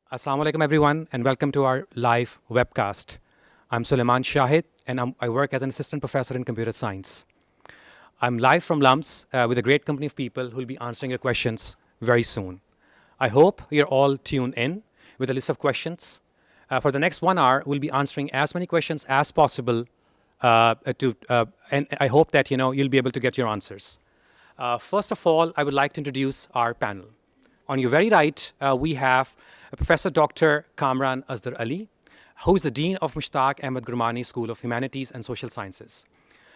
Assalamu alaikum everyone and welcome to our live webcast. I'm Sulaiman Shahid and I work as an assistant professor in computer science. I'm live from LUMS with a great company of people who will be answering your questions very soon. I hope you're all tuned in with a list of questions. For the next 1 hour, we'll be answering as many questions as possible and I hope that you'll be able to get your answers. First of all, I would like to introduce our panel. On your very right, we have Professor Dr. Kamran Asghar Ali, who is the Dean of Mushtaq Ahmed Germani School of Humanities and Social Sciences.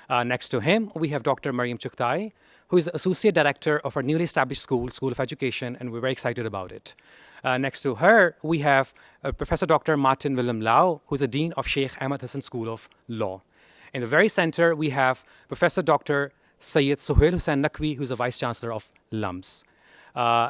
Next to him, we have Dr. Maryam Chughtai, who is the Associate Director of our newly established school, School of Education, and we're very excited about it. Next to her, we have Professor Dr. Martin Willem Lau, who is the Dean of Sheikh Ahmed Hassan School of Law. In the very center, we have Professor Dr. Sayyid Sohail H, who is the Vice Chancellor of LUMS.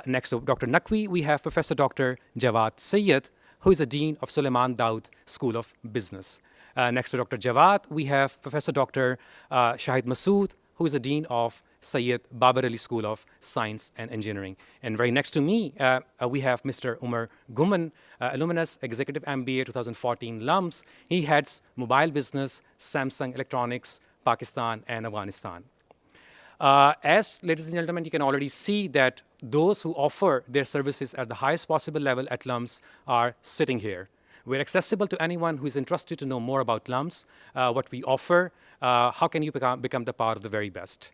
Next to Dr. Naqvi, we have Professor Dr. Jawad Sayyid, who is the Dean of Suleiman Daud School of Business. Next to Dr. Jawad, we have Professor Dr. Shahid Masood, who is the Dean of Sayyid Babar Ali School of Science and Engineering. And right next to me, we have Mr. Umer Ghumman, alumnus, Executive MBA 2014 LUMS. He heads Mobile Business, Samsung Electronics, Pakistan and Afghanistan. As, ladies and gentlemen, you can already see that those who offer their services at the highest possible level at LUMS are sitting here. We're accessible to anyone who is interested to know more about LUMS, what we offer, how can you become the part of the very best.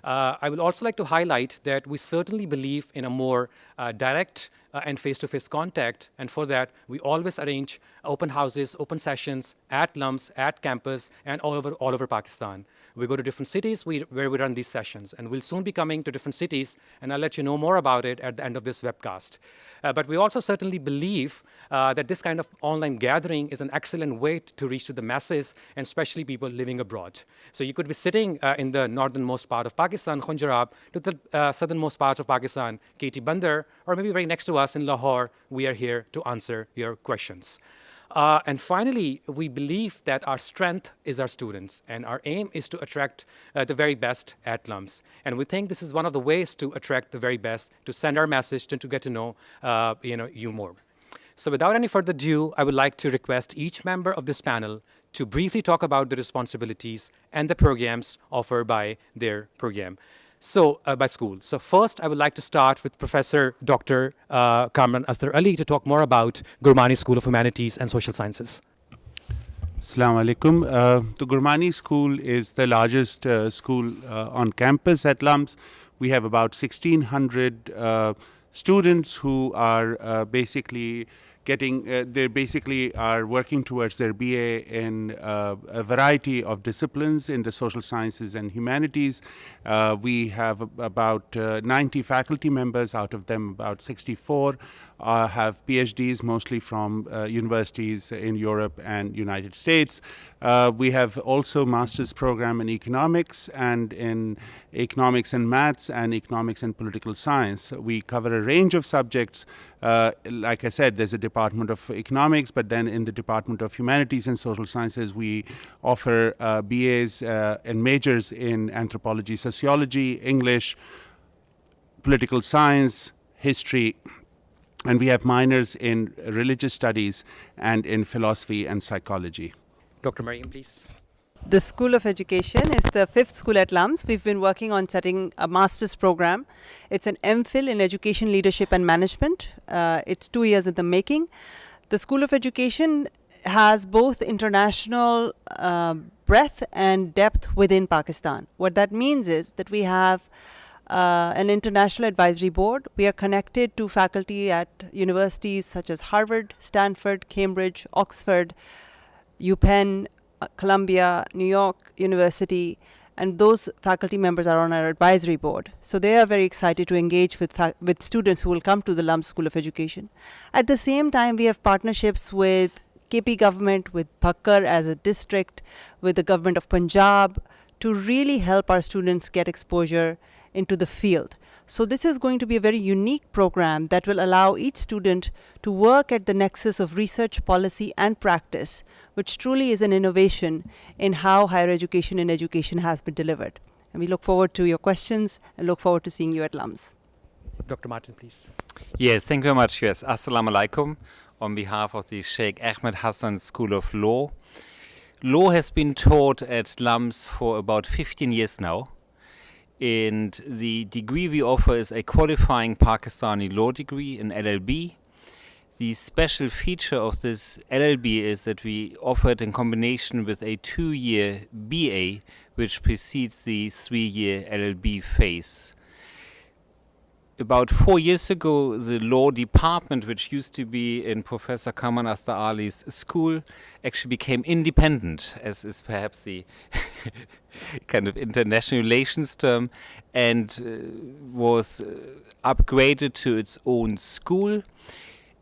I would also like to highlight that we certainly believe in a more direct and face-to-face contact, and for that, we always arrange open houses, open sessions at LUMS, at campus, and all over Pakistan. We go to different cities where we run these sessions, and we'll soon be coming to different cities, and I'll let you know more about it at the end of this webcast. But we also certainly believe that this kind of online gathering is an excellent way to reach to the masses, and especially people living abroad. So you could be sitting in the northernmost part of Pakistan, Khunjarab, to the southernmost parts of Pakistan, KT Bandar, or maybe right next to us in Lahore. We are here to answer your questions. And finally, we believe that our strength is our students, and our aim is to attract the very best at LUMS. And we think this is one of the ways to attract the very best, to send our message and to get to know you more. So without any further ado, I would like to request each member of this panel to briefly talk about the responsibilities and the programs offered by their program. So, by school. So first, I would like to start with Professor Dr. Kamran Asghar Ali to talk more about Germani School of Humanities and Social Sciences. Assalamu alaikum. The Germani School is the largest school on campus at LUMS. We have about 1,600 students who are basically they basically are working towards their BA in a variety of disciplines in the social sciences and humanities. We have about 90 faculty members, out of them about 64 have PhDs, mostly from universities in Europe and United States. We have also master's program in economics and in economics and maths and economics and political science. We cover a range of subjects. Like I said, there's a department of economics, but then in the department of humanities and social sciences, we offer BAs and majors in anthropology, sociology, English, political science, history, and we have minors in religious studies and in philosophy and psychology. Dr. Maryam, please. The School of Education is the 5th school at LUMS. We've been working on setting a master's program. It's an MPhil in Education, Leadership and Management. It's 2 years in the making. The School of Education has both international breadth and depth within Pakistan. What that means is that we have an international advisory board. We are connected to faculty at universities such as Harvard, Stanford, Cambridge, Oxford, UPenn, Columbia, New York University, and those faculty members are on our advisory board. So they are very excited to engage with students who will come to the LUMS School of Education. At the same time, we have partnerships with KP government, with Bhakkar as a district, with the government of Punjab, to really help our students get exposure into the field. So this is going to be a very unique program that will allow each student to work at the nexus of research, policy, and practice, which truly is an innovation in how higher education and education has been delivered. And we look forward to your questions and look forward to seeing you at LUMS. Dr. Martin, please. Yes, thank you very much. Yes, Assalamu alaikum. On behalf of the Sheikh Ahmed Hassan School of Law. Law has been taught at LUMS for about 15 years now. And the degree we offer is a qualifying Pakistani law degree, an LLB. The special feature of this LLB is that we offer it in combination with a 2-year BA, which precedes the 3-year LLB phase. About 4 years ago, the law department, which used to be in Professor Kaman Astar Ali's school, actually became independent, as is perhaps the kind of international relations term, and was upgraded to its own school.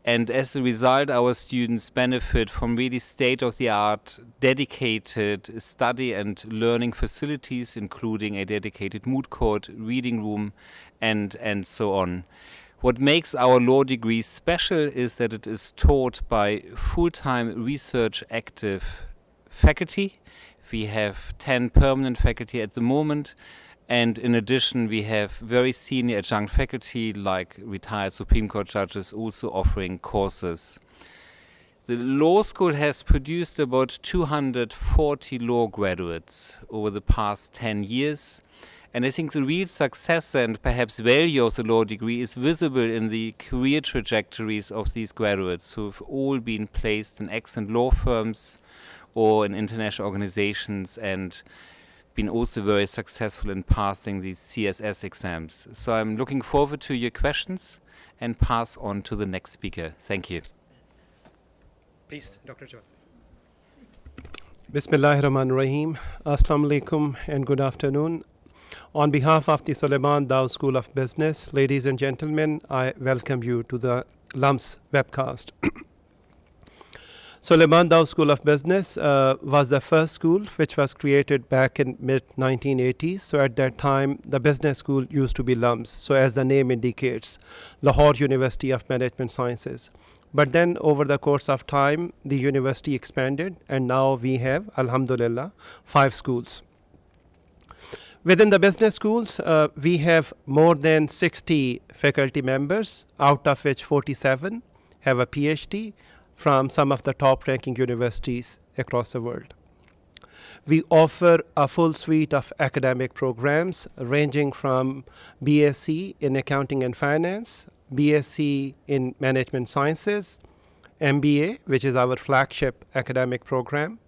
And as a result, our students benefit from really state-of-the-art, dedicated study and learning facilities, including a dedicated moot court, reading room, and so on. What makes our law degree special is that it is taught by full-time research active faculty. We have 10 permanent faculty at the moment. And in addition, we have very senior adjunct faculty, like retired Supreme Court judges, also offering courses. The law school has produced about 240 law graduates over the past 10 years. And I think the real success and perhaps value of the law degree is visible in the career trajectories of these graduates, who have all been placed in excellent law firms or in international organizations, and been also very successful in passing these CSS exams. So I'm looking forward to your questions and pass on to the next speaker. Thank you. Please, Dr. Jawad. Bismillahirrahmanirrahim. Assalamu alaikum and good afternoon. On behalf of the Suleiman Daw School of Business, ladies and gentlemen, I welcome you to the LUMS Webcast. Suleiman Daw School of Business was the first school which was created back in mid-1980s. So at that time, the business school used to be LUMS. So as the name indicates, Lahore University of Management Sciences. But then over the course of time, the university expanded, and now we have, alhamdulillah, 5 schools. Within the business schools, we have more than 60 faculty members, out of which 47 have a PhD from some of the top-ranking universities across the world. We offer a full suite of academic programs ranging from BSc in Accounting and Finance, BSc in Management Sciences, MBA, which is our flagship academic program,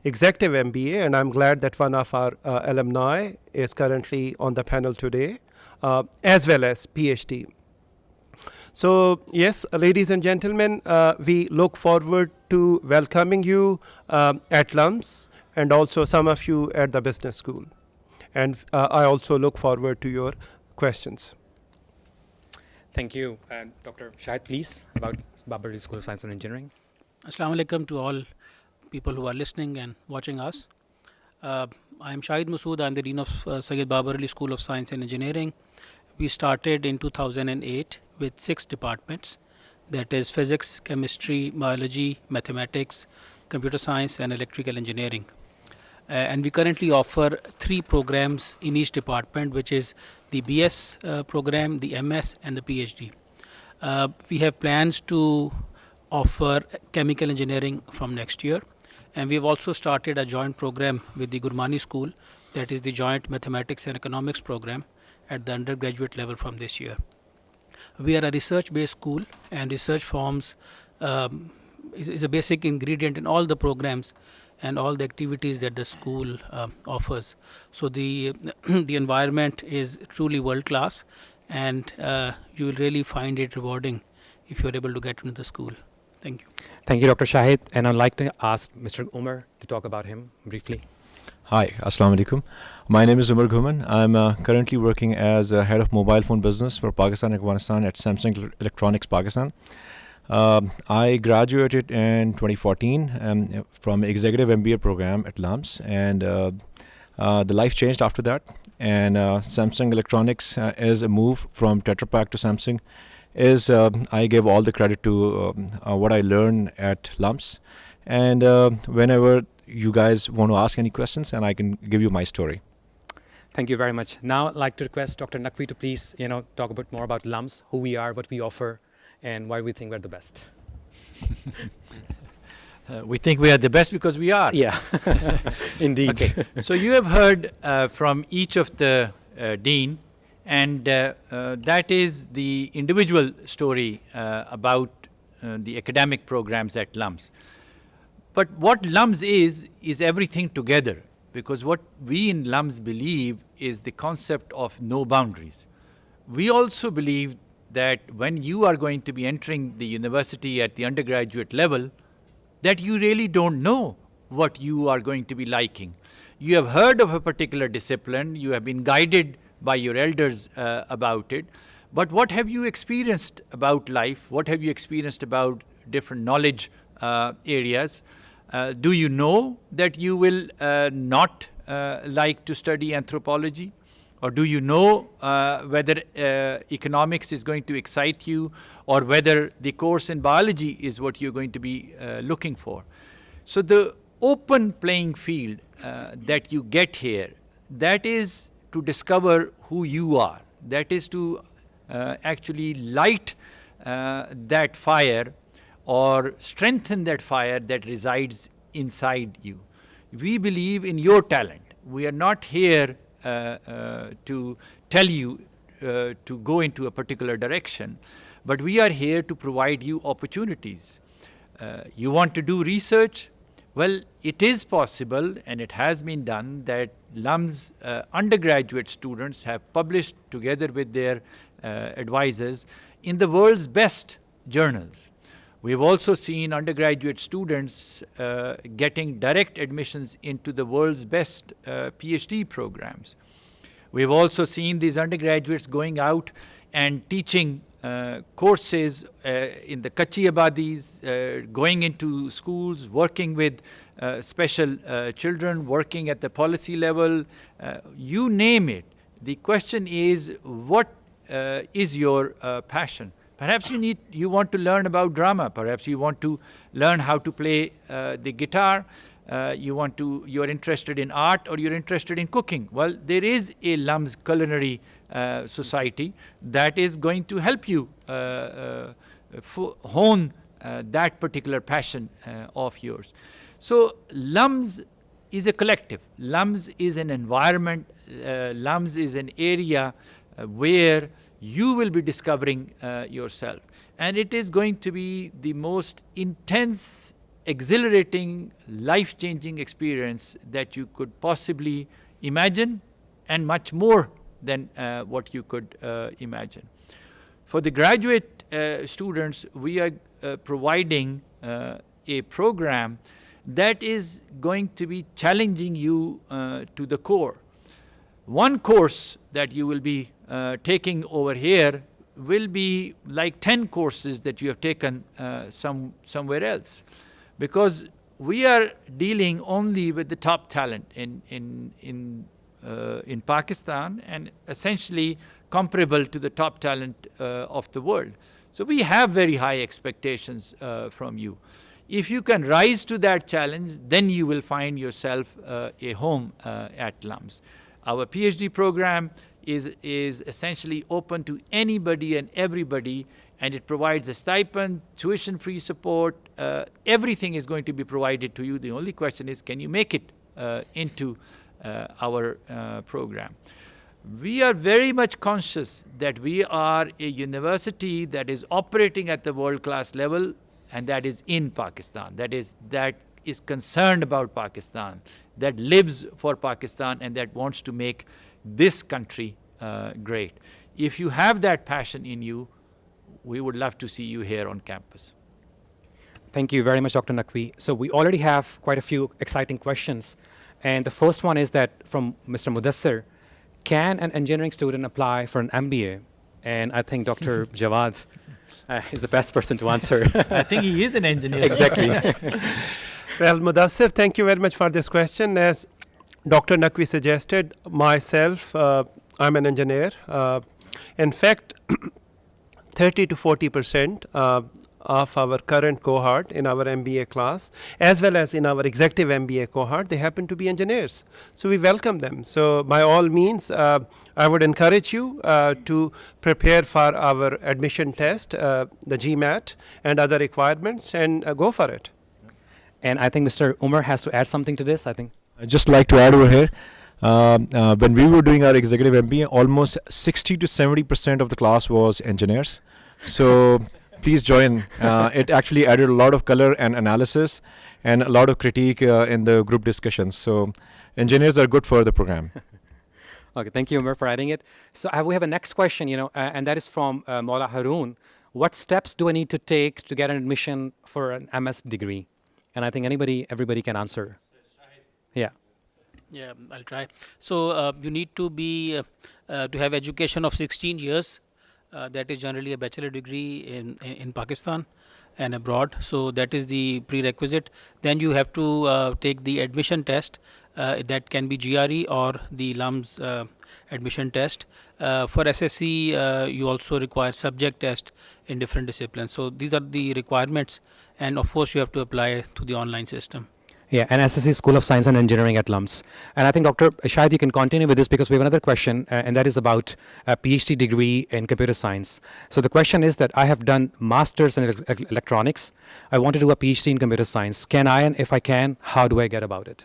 Executive MBA, and I'm glad that one of our alumni is currently on the panel today, as well as PhD. So yes, ladies and gentlemen, we look forward to welcoming you at LUMS, and also some of you at the business school. And I also look forward to your questions. Thank you. Dr. Shahid, please, about Babari School of Science and Engineering. Assalamu alaikum to all people who are listening and watching us. I am Shahid Masood. I am the Dean of Sayyid Babari School of Science and Engineering. We started in 2008 with 6 departments, that is physics, chemistry, biology, mathematics, computer science, and electrical engineering. And we currently offer 3 programs in each department, which is the BS program, the MS, and the PhD. We have plans to offer chemical engineering from next year, and we have also started a joint program with the Germani school, that is the joint mathematics and economics program at the undergraduate level from this year. We are a research-based school, and research forms is a basic ingredient in all the programs and all the activities that the school offers. So the the environment is truly world-class, and you will really find it rewarding if you're able to get into the school. Thank you. Thank you, Dr. Shahid. And I'd like to ask Mr. Umer to talk about him briefly. Hi, Assalamu alaikum. My name is Umer Ghumman. I'm currently working as a head of mobile phone business for Pakistan and Afghanistan at Samsung Electronics Pakistan. I graduated in 2014 from Executive MBA program at LUMS, and the life changed after that. And Samsung Electronics is a move from Tetra Pak to Samsung. I give all the credit to what I learned at LUMS, and whenever you guys want to ask any questions, and I can give you my story. Thank you very much. Now I'd like to request Dr. Naqvi to please, talk a bit more about LUMS, who we are, what we offer, and why we think we're the best. We think we are the best because we are. Yeah, indeed. Okay. So you have heard from each of the dean, and that is the individual story about the academic programs at LUMS. But what LUMS is everything together, because what we in LUMS believe is the concept of no boundaries. We also believe that when you are going to be entering the university at the undergraduate level, that you really don't know what you are going to be liking. You have heard of a particular discipline, you have been guided by your elders about it, but what have you experienced about life? What have you experienced about different knowledge areas? Do you know that you will not like to study anthropology? Or do you know whether economics is going to excite you, or whether the course in biology is what you're going to be looking for? So the open playing field that you get here, that is to discover who you are. That is to actually light that fire or strengthen that fire that resides inside you. We believe in your talent. We are not here to tell you to go into a particular direction, but we are here to provide you opportunities. You want to do research? Well, it is possible, and it has been done, that LUMS undergraduate students have published together with their advisors in the world's best journals. We've also seen undergraduate students getting direct admissions into the world's best PhD programs. We've also seen these undergraduates going out and teaching courses in the Kachi Abadis, going into schools, working with special children, working at the policy level, you name it. The question is, what is your passion? Perhaps you want to learn about drama. Perhaps you want to learn how to play the guitar. You are interested in art, or you're interested in cooking. Well, there is a LUMS culinary society that is going to help you hone that particular passion of yours. So LUMS is a collective. LUMS is an environment. LUMS is an area where you will be discovering yourself. And it is going to be the most intense, exhilarating, life-changing experience that you could possibly imagine, and much more than what you could imagine. For the graduate students, we are providing a program that is going to be challenging you to the core. One course that you will be taking over here will be like 10 courses that you have taken somewhere else, because we are dealing only with the top talent in Pakistan, and essentially comparable to the top talent of the world. So we have very high expectations from you. If you can rise to that challenge, then you will find yourself a home at LUMS. Our PhD program is essentially open to anybody and everybody, and it provides a stipend, tuition-free support. Everything is going to be provided to you. The only question is, can you make it into our program? We are very much conscious that we are a university that is operating at the world-class level, and that is in Pakistan. That is concerned about Pakistan, that lives for Pakistan, and that wants to make this country great. If you have that passion in you, we would love to see you here on campus. Thank you very much, Dr. Naqvi. So we already have quite a few exciting questions. And the first one is that from Mr. Mudassir, can an engineering student apply for an MBA? And I think Dr. Jawad is the best person to answer. I think he is an engineer. Exactly. Well, Mudassir, thank you very much for this question. As Dr. Naqvi suggested, myself, I'm an engineer. In fact, 30 to 40% of our current cohort in our MBA class, as well as in our executive MBA cohort, they happen to be engineers. So we welcome them. So by all means, I would encourage you to prepare for our admission test, the GMAT, and other requirements, and go for it. And I think Mr. Umer has to add something to this, I think. I'd just like to add over here, when we were doing our executive MBA, almost 60 to 70% of the class was engineers. So please join. It actually added a lot of color and analysis and a lot of critique in the group discussions. So engineers are good for the program. Okay, thank you, Umer, for adding it. So we have a next question, and that is from Maula Haroon. What steps do I need to take to get an admission for an MS degree? And I think everybody can answer. Yeah. Yeah, I'll try. So you need to be to have education of 16 years. That is generally a bachelor degree in Pakistan and abroad. So that is the prerequisite. Then you have to take the admission test. That can be GRE or the LUMS admission test. For SSC, you also require subject test in different disciplines. So these are the requirements, and of course you have to apply to the online system. Yeah, and SSC School of Science and Engineering at LUMS. And I think, Dr. Shahid, you can continue with this because we have another question, and that is about a PhD degree in computer science. So the question is that I have done masters in electronics. I want to do a PhD in computer science. Can I, and if I can, how do I get about it?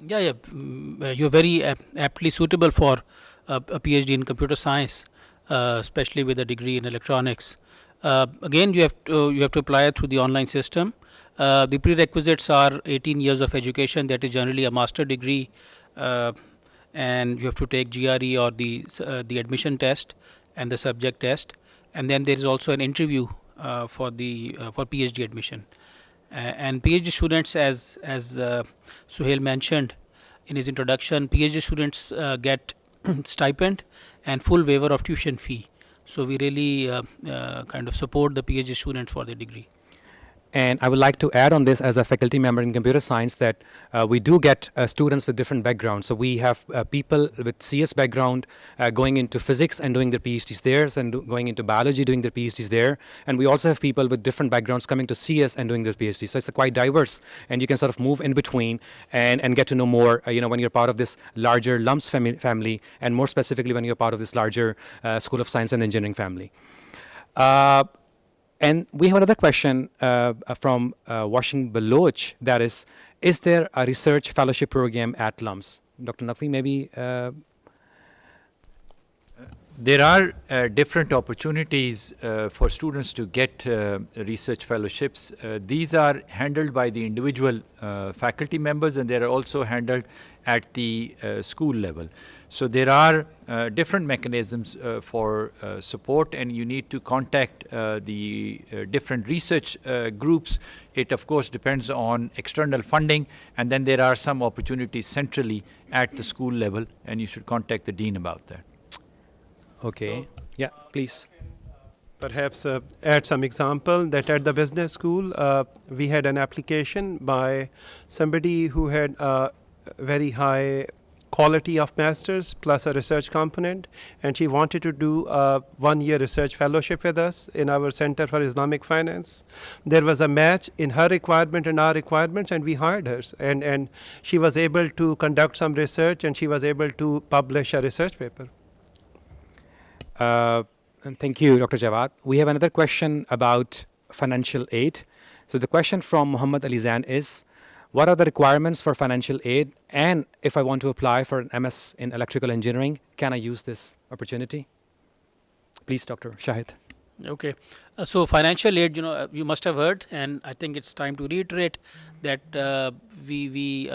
Yeah. You're very aptly suitable for a PhD in computer science, especially with a degree in electronics. Again, you have to apply it through the online system. The prerequisites are 18 years of education. That is generally a master degree, and you have to take GRE or the admission test and the subject test, and then there is also an interview for PhD admission. And PhD students, as Sohail mentioned in his introduction, PhD students get stipend and full waiver of tuition fee. So we really kind of support the PhD students for their degree. And I would like to add on this as a faculty member in computer science that we do get students with different backgrounds. So we have people with CS background going into physics and doing their PhDs there, and going into biology doing their PhDs there. And we also have people with different backgrounds coming to CS and doing their PhDs. So it's quite diverse, and you can sort of move in between and get to know more, when you're part of this larger LUMS family, and more specifically when you're part of this larger School of Science and Engineering family. And we have another question from Washing Baloch, that is there a research fellowship program at LUMS? Dr. Naqvi, maybe? There are different opportunities for students to get research fellowships. These are handled by the individual faculty members, and they are also handled at the school level. So there are different mechanisms for support, and you need to contact the different research groups. It of course depends on external funding, and then there are some opportunities centrally at the school level, and you should contact the dean about that. Okay. Yeah, please. Perhaps add some example that at the business school, we had an application by somebody who had a very high quality of masters plus a research component, and she wanted to do a 1-year research fellowship with us in our Center for Islamic Finance. There was a match in her requirement and our requirements, and we hired her, and she was able to conduct some research, and she was able to publish a research paper. And thank you, Dr. Jawad. We have another question about financial aid. So the question from Muhammad Alizan is, what are the requirements for financial aid? And if I want to apply for an MS in electrical engineering, can I use this opportunity? Please, Dr. Shahid. Okay. So financial aid, you must have heard, and I think it's time to reiterate that we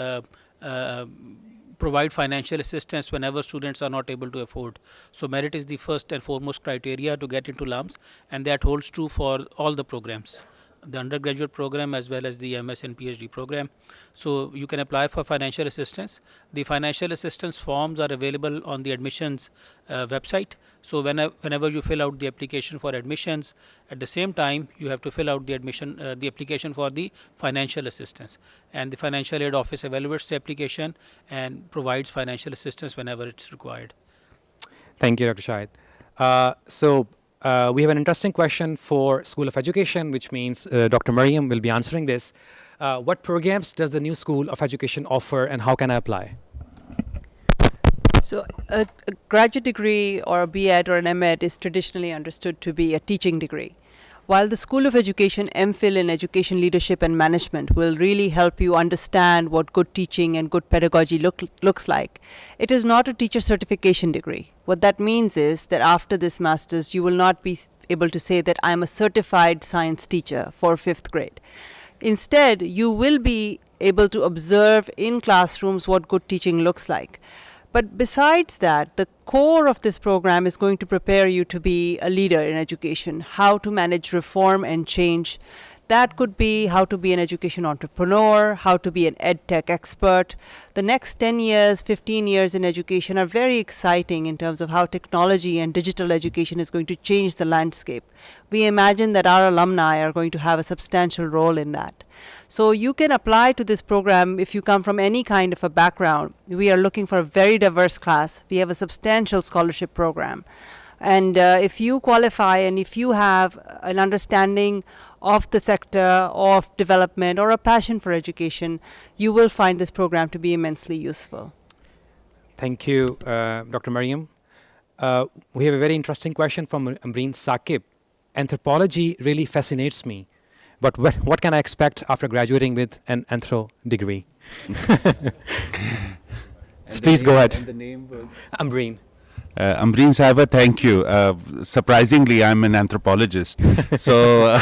provide financial assistance whenever students are not able to afford. So merit is the first and foremost criteria to get into LUMS, and that holds true for all the programs, the undergraduate program as well as the MS and PhD program. So you can apply for financial assistance. The financial assistance forms are available on the admissions website. So whenever you fill out the application for admissions, at the same time you have to fill out the application for the financial assistance, and the financial aid office evaluates the application and provides financial assistance whenever it's required. Thank you, Dr. Shahid. So we have an interesting question for School of Education, which means Dr. Mariam will be answering this. What programs does the new School of Education offer, and how can I apply? So a graduate degree or a B.Ed or an M.Ed is traditionally understood to be a teaching degree. While the School of Education MPhil in Education Leadership and Management will really help you understand what good teaching and good pedagogy looks like, it is not a teacher certification degree. What that means is that after this master's, you will not be able to say that I'm a certified science teacher for 5th grade. Instead, you will be able to observe in classrooms what good teaching looks like. But besides that, the core of this program is going to prepare you to be a leader in education, how to manage reform and change. That could be how to be an education entrepreneur, how to be an ed tech expert. The next 10 years, 15 years in education are very exciting in terms of how technology and digital education is going to change the landscape. We imagine that our alumni are going to have a substantial role in that. So you can apply to this program if you come from any kind of a background. We are looking for a very diverse class. We have a substantial scholarship program. And if you qualify and if you have an understanding of the sector, of development, or a passion for education, you will find this program to be immensely useful. Thank you, Dr. Mariam. We have a very interesting question from Ambreen Saqib. Anthropology really fascinates me, but what can I expect after graduating with an Anthro degree? Please go ahead. And the name was? Ambreen. Ambreen Sahaba, thank you. Surprisingly, I'm an anthropologist. So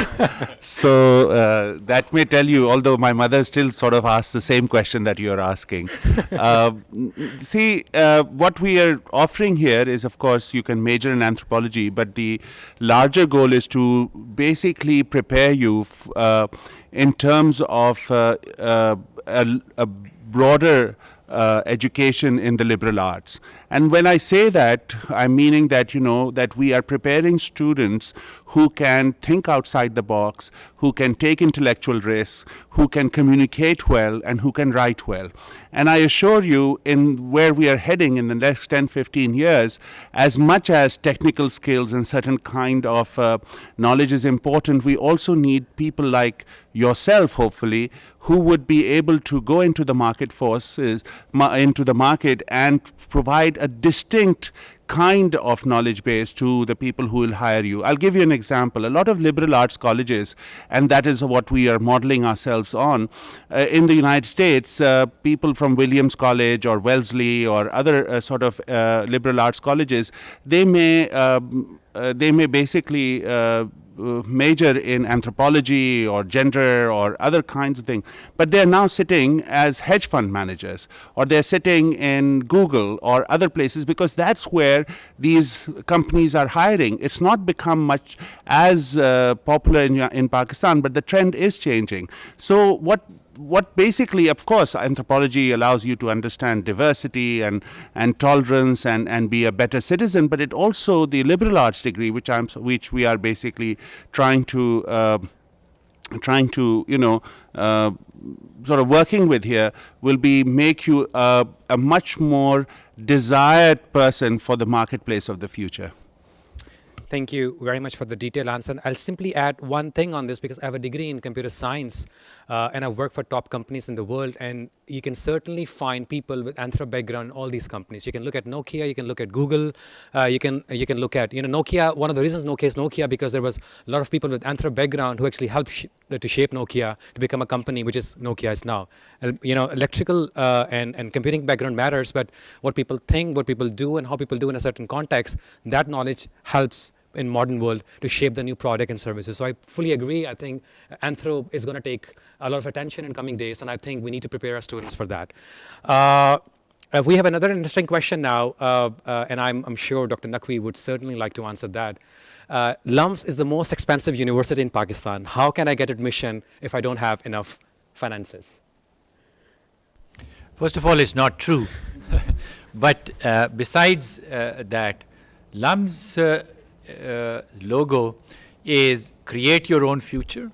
that may tell you, although my mother still sort of asks the same question that you're asking. What we are offering here is, of course, you can major in anthropology, but the larger goal is to basically prepare you in terms of a broader education in the liberal arts. And when I say that, I'm meaning that, that we are preparing students who can think outside the box, who can take intellectual risks, who can communicate well, and who can write well. And I assure you, in where we are heading in the next 10, 15 years, as much as technical skills and certain kind of knowledge is important, we also need people like yourself, hopefully, who would be able to go into the market forces, into the market, and provide a distinct kind of knowledge base to the people who will hire you. I'll give you an example. A lot of liberal arts colleges, and that is what we are modeling ourselves on, in the United States, people from Williams College or Wellesley or other sort of liberal arts colleges, they may basically major in anthropology or gender or other kinds of things, but they're now sitting as hedge fund managers, or they're sitting in Google or other places, because that's where these companies are hiring. It's not become much as popular in Pakistan, but the trend is changing. So what basically, of course, anthropology allows you to understand diversity and tolerance and be a better citizen, but it also, the liberal arts degree, which we are basically trying to sort of working with here, will make you a much more desired person for the marketplace of the future. Thank you very much for the detailed answer. I'll simply add one thing on this, because I have a degree in computer science and I've worked for top companies in the world, and you can certainly find people with Anthro background in all these companies. You can look at Nokia, you can look at Google, you can look at Nokia. One of the reasons Nokia is Nokia, because there was a lot of people with Anthro background who actually helped to shape Nokia to become a company which is Nokia is now. Electrical and computing background matters, but what people think, what people do, and how people do in a certain context, that knowledge helps in modern world to shape the new product and services. So I fully agree. I think Anthro is going to take a lot of attention in coming days, and I think we need to prepare our students for that. We have another interesting question now, and I'm sure Dr. Naqvi would certainly like to answer that. LUMS is the most expensive university in Pakistan. How can I get admission if I don't have enough finances? First of all, it's not true. But besides that, LUMS logo is create your own future,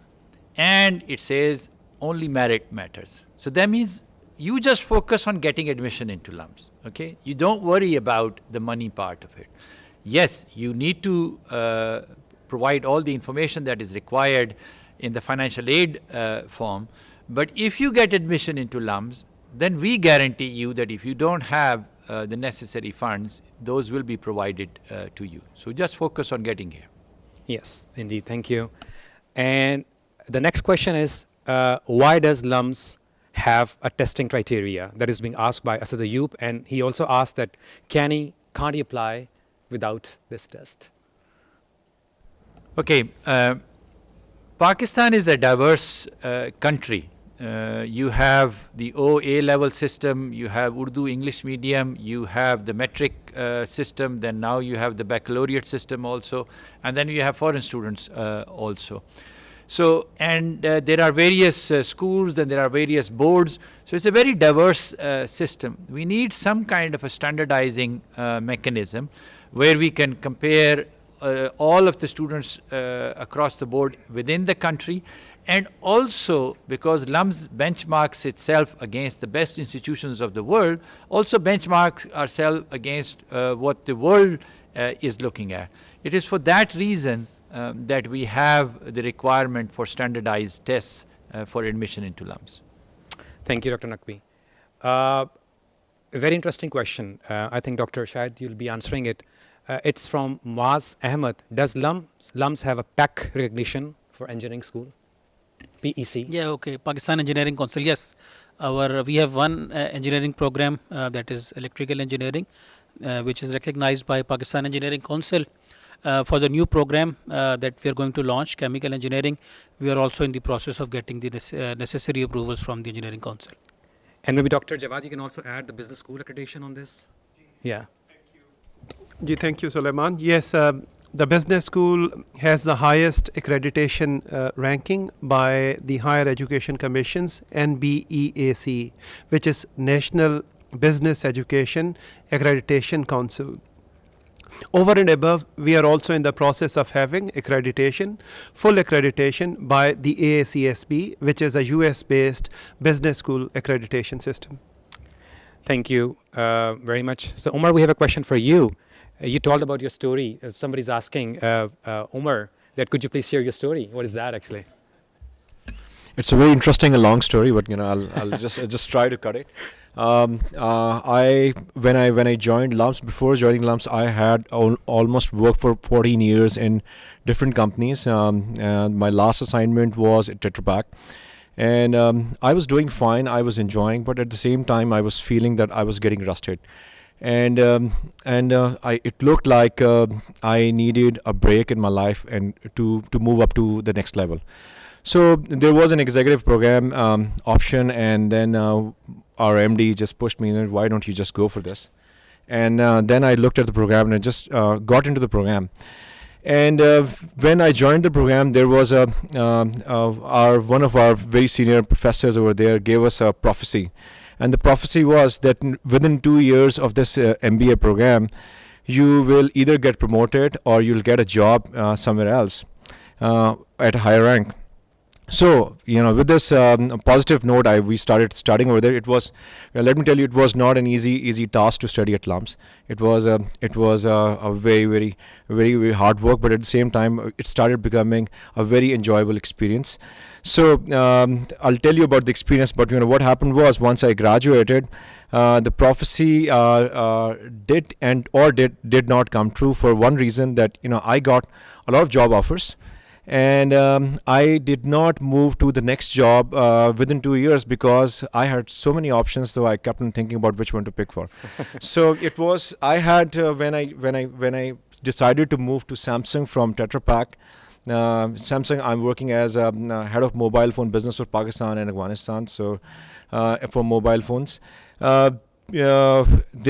and it says only merit matters. So that means you just focus on getting admission into LUMS, okay? You don't worry about the money part of it. yes, you need to provide all the information that is required in the financial aid form. But if you get admission into LUMS, then we guarantee you that if you don't have the necessary funds, those will be provided to you. So just focus on getting here. Yes, indeed. Thank you. And the next question is, why does LUMS have a testing criteria? That is being asked by Asad Ayub, and he also asked that can't he apply without this test? Okay, Pakistan is a diverse country. You have the OA level system, you have Urdu English medium, you have the metric system, then now you have the baccalaureate system also, and then you have foreign students also. So, and there are various schools, then there are various boards. So it's a very diverse system. We need some kind of a standardizing mechanism where we can compare all of the students across the board within the country. And also, because LUMS benchmarks itself against the best institutions of the world, also benchmarks ourselves against what the world is looking at. It is for that reason that we have the requirement for standardized tests for admission into LUMS. Thank you, Dr. Naqvi. A very interesting question. I think, Dr. Shahid, you'll be answering it. It's from Muaz Ahmed. Does LUMS have a PEC recognition for engineering school? PEC? Yeah, okay. Pakistan Engineering Council, yes. We have one engineering program that is electrical engineering, which is recognized by Pakistan Engineering Council. For the new program that we are going to launch, chemical engineering, we are also in the process of getting the necessary approvals from the Engineering Council. And maybe Dr. Jawad, you can also add the business school accreditation on this? Yeah. Thank you, Suleiman. Yes, the business school has the highest accreditation ranking by the Higher Education Commission's NBEAC, which is National Business Education Accreditation Council. Over and above, we are also in the process of having accreditation, full accreditation by the AACSB, which is a US-based business school accreditation system. Thank you very much. So, Umar, we have a question for you. You told about your story. Somebody's asking, Umar, that could you please share your story? What is that actually? It's a very interesting and long story, but I'll just try to cut it. When I joined LUMS, before joining LUMS, I had almost worked for 14 years in different companies. And my last assignment was at Tetra Pak. And I was doing fine, I was enjoying, but at the same time, I was feeling that I was getting rusted. And it looked like I needed a break in my life and to move up to the next level. So there was an executive program option, and then our MD just pushed me, why don't you just go for this? And then I looked at the program and I just got into the program. And when I joined the program, there was one of our very senior professors over there gave us a prophecy. And the prophecy was that within 2 years of this MBA program, you will either get promoted or you'll get a job somewhere else at a higher rank. So, with this positive note, we started studying over there. It was, let me tell you, it was not an easy task to study at LUMS. It was a very, very, very, very hard work, but at the same time, it started becoming a very enjoyable experience. So, I'll tell you about the experience. But what happened was, once I graduated, the prophecy did not come true for one reason, that I got a lot of job offers. And I did not move to the next job within 2 years because I had so many options, though I kept on thinking about which one to pick for. So it was, I had when I decided to move to Samsung from Tetra Pak. Samsung, I'm working as head of mobile phone business for Pakistan and Afghanistan. So for mobile phones, there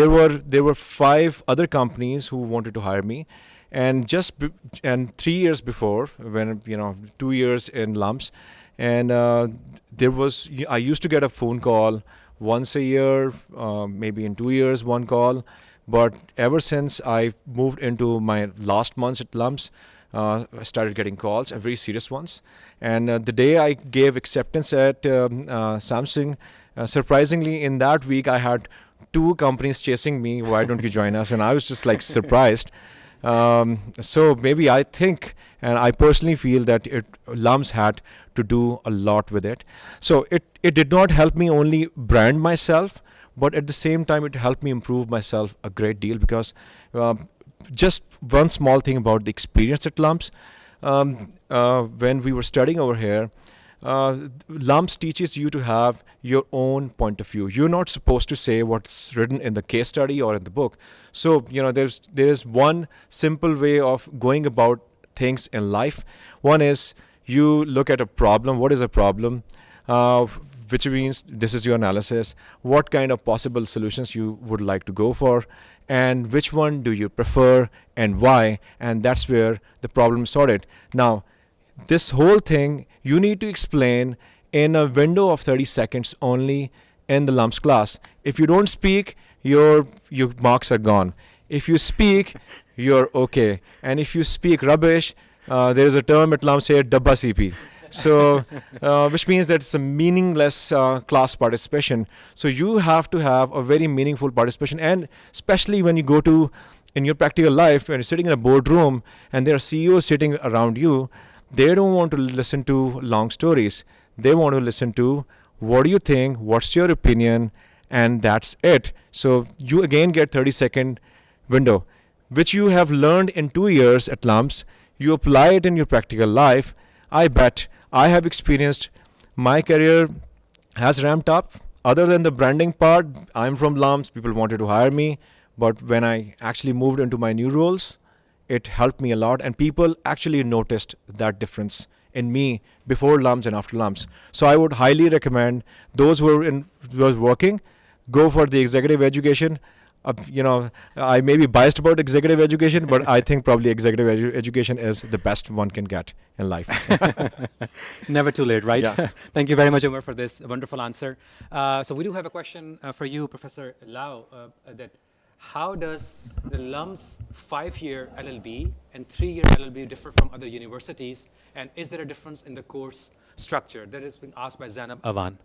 were 5 other companies who wanted to hire me. And 3 years before, when 2 years in LUMS, and I used to get a phone call once a year, maybe in 2 years, one call. But ever since I moved into my last months at LUMS, I started getting calls, and very serious ones. And the day I gave acceptance at Samsung, surprisingly, in that week, I had 2 companies chasing me. Why don't you join us? And I was just like surprised. So maybe I think, and I personally feel that LUMS had to do a lot with it. So it did not help me only brand myself, but at the same time it helped me improve myself a great deal, because just one small thing about the experience at LUMS. When we were studying over here, LUMS teaches you to have your own point of view. You're not supposed to say what's written in the case study or in the book. So, there is one simple way of going about things in life. One is you look at a problem. What is a problem? Which means this is your analysis. What kind of possible solutions you would like to go for, and which one do you prefer and why? And that's where the problem is sorted. Now, this whole thing you need to explain in a window of 30 seconds only in the LUMS class. If you don't speak, your marks are gone. If you speak, you're okay. And if you speak rubbish, there is a term at LUMS here, dabba CP. So, which means that it's a meaningless class participation. So you have to have a very meaningful participation, and especially when you go to, in your practical life, when you're sitting in a boardroom and there are CEOs sitting around you, they don't want to listen to long stories. They want to listen to, what do you think, what's your opinion, and that's it. So you again get 30-second window, which you have learned in 2 years at LUMS. You apply it in your practical life. I bet I have experienced, my career has ramped up. Other than the branding part, I'm from LUMS, people wanted to hire me. But when I actually moved into my new roles, it helped me a lot, and people actually noticed that difference in me before LUMS and after LUMS. So I would highly recommend those who are working, go for the executive education. I may be biased about executive education, but I think probably executive education is the best one can get in life. Never too late, right? Yeah. Thank you very much, Umer, for this wonderful answer. So we do have a question for you, Professor Lau, that how does the LUMS 5-year LLB and 3-year LLB differ from other universities? And is there a difference in the course structure? That has been asked by Zainab Awan.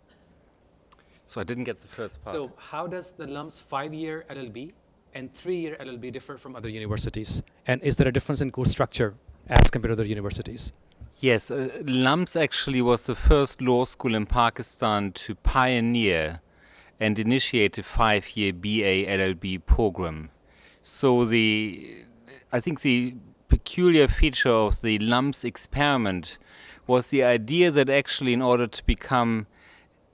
So I didn't get the first part. So how does the LUMS 5-year LLB and 3-year LLB differ from other universities? And is there a difference in course structure as compared to other universities? Yes, LUMS actually was the first law school in Pakistan to pioneer and initiate a 5-year BA LLB program. So I think the peculiar feature of the LUMS experiment was the idea that actually, in order to become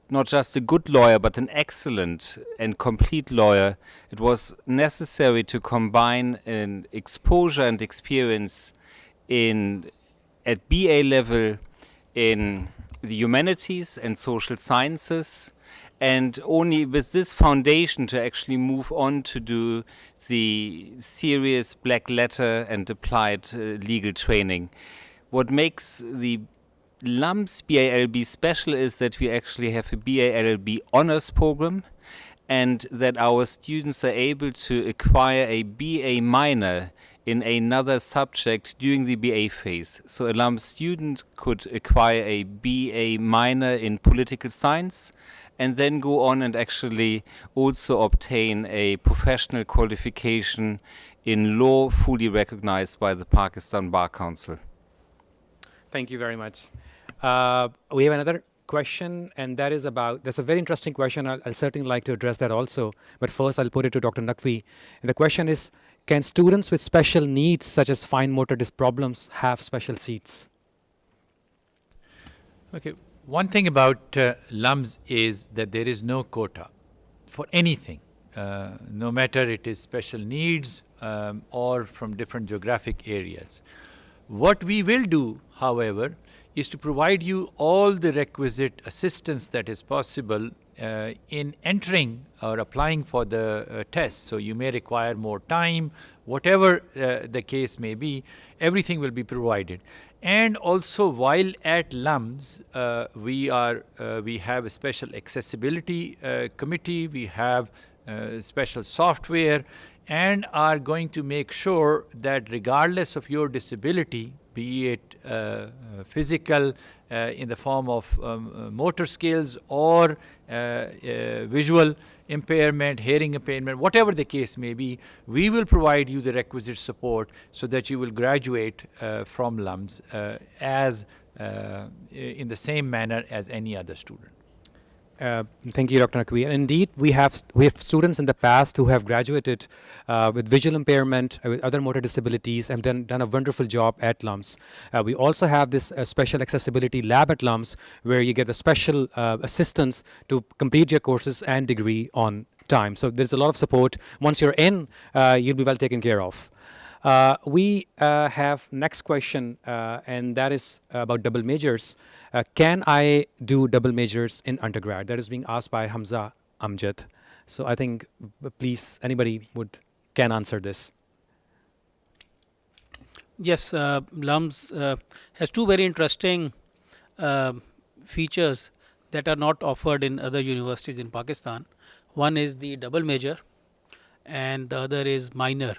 not just a good lawyer, but an excellent and complete lawyer, it was necessary to combine an exposure and experience at BA level in the humanities and social sciences, and only with this foundation to actually move on to do the serious black letter and applied legal training. What makes the LUMS BA LLB special is that we actually have a BA LLB honors program, and that our students are able to acquire a BA minor in another subject during the BA phase. So a LUMS student could acquire a BA minor in political science and then go on and actually also obtain a professional qualification in law fully recognized by the Pakistan Bar Council. Thank you very much. We have another question, and that is that's a very interesting question. I'll certainly like to address that also. But first, I'll put it to Dr. Naqvi. And the question is, can students with special needs, such as fine motor disc problems, have special seats? Okay. One thing about LUMS is that there is no quota for anything, no matter it is special needs or from different geographic areas. What we will do, however, is to provide you all the requisite assistance that is possible in entering or applying for the test. So you may require more time, whatever the case may be, everything will be provided. And also, while at LUMS, we have a special accessibility committee, we have special software, and are going to make sure that regardless of your disability, be it physical in the form of motor skills or visual impairment, hearing impairment, whatever the case may be, we will provide you the requisite support so that you will graduate from LUMS as in the same manner as any other student. Thank you, Dr. Naqvi. And indeed, we have students in the past who have graduated with visual impairment, with other motor disabilities, and then done a wonderful job at LUMS. We also have this special accessibility lab at LUMS, where you get the special assistance to complete your courses and degree on time. So there's a lot of support. Once you're in, you'll be well taken care of. We have next question, and that is about double majors. Can I do double majors in undergrad? That is being asked by Hamza Amjad. So I think, please, anybody can answer this. Yes, LUMS has two very interesting features that are not offered in other universities in Pakistan. One is the double major, and the other is minor.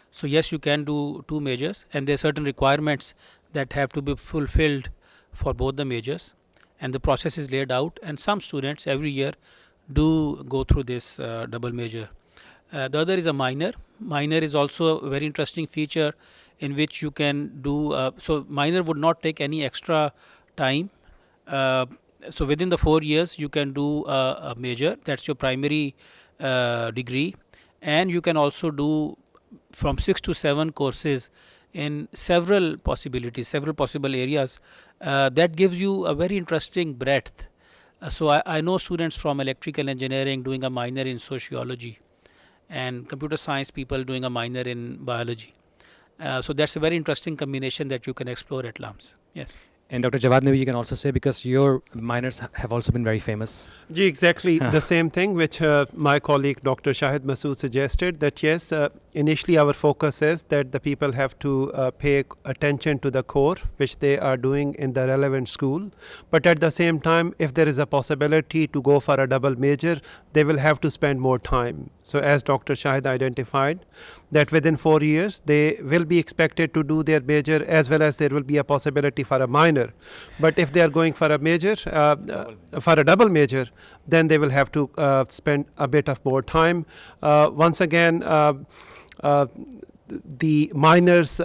So yes, you can do two majors, and there are certain requirements that have to be fulfilled for both the majors, and the process is laid out, and some students every year do go through this double major. The other is a minor. Minor is also a very interesting feature in which you can do, so minor would not take any extra time. So within the 4 years you can do a major, that's your primary degree, and you can also do from 6 to 7 courses in several possibilities, several possible areas. That gives you a very interesting breadth. So I know students from electrical engineering doing a minor in sociology, and computer science people doing a minor in biology. So that's a very interesting combination that you can explore at LUMS. Yes. And Dr. Jawad, maybe you can also say, because your minors have also been very famous. Exactly the same thing which my colleague Dr. Shahid Masood suggested, that yes, initially our focus is that the people have to pay attention to the core which they are doing in the relevant school. But at the same time, if there is a possibility to go for a double major, they will have to spend more time. So as Dr. Shahid identified, that within 4 years they will be expected to do their major, as well as there will be a possibility for a minor. But if they are going for a major, for a double major, then they will have to spend a bit of more time. Once again, the minors